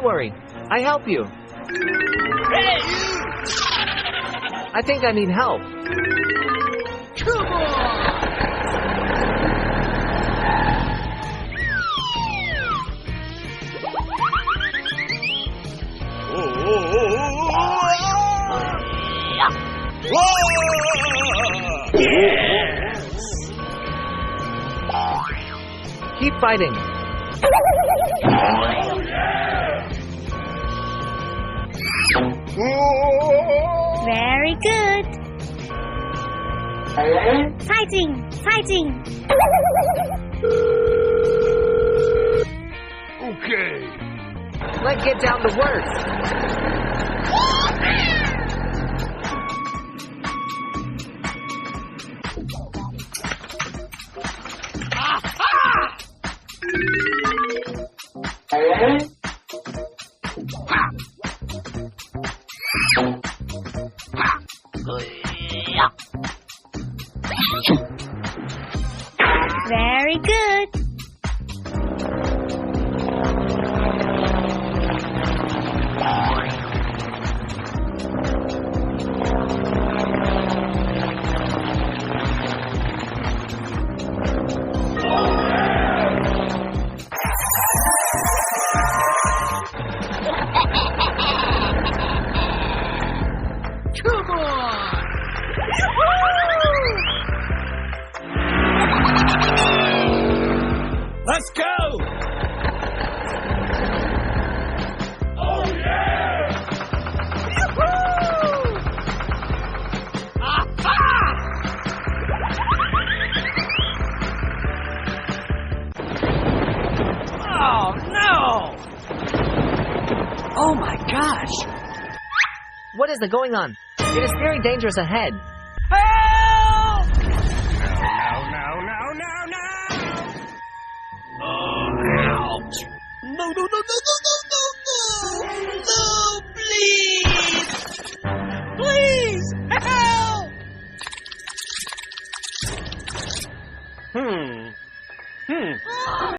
worry. I help you. Hey, you! I think I need help. Come on! Yes! Keep fighting. Very good. Fighting, fighting. Okay. Let's get down to work. Very good. Come on! Let's go! Oh, yeah! Oh, no! Oh, my gosh! What is going on? It is very dangerous ahead. Help! No. Oh, ouch! No, please! Please, help!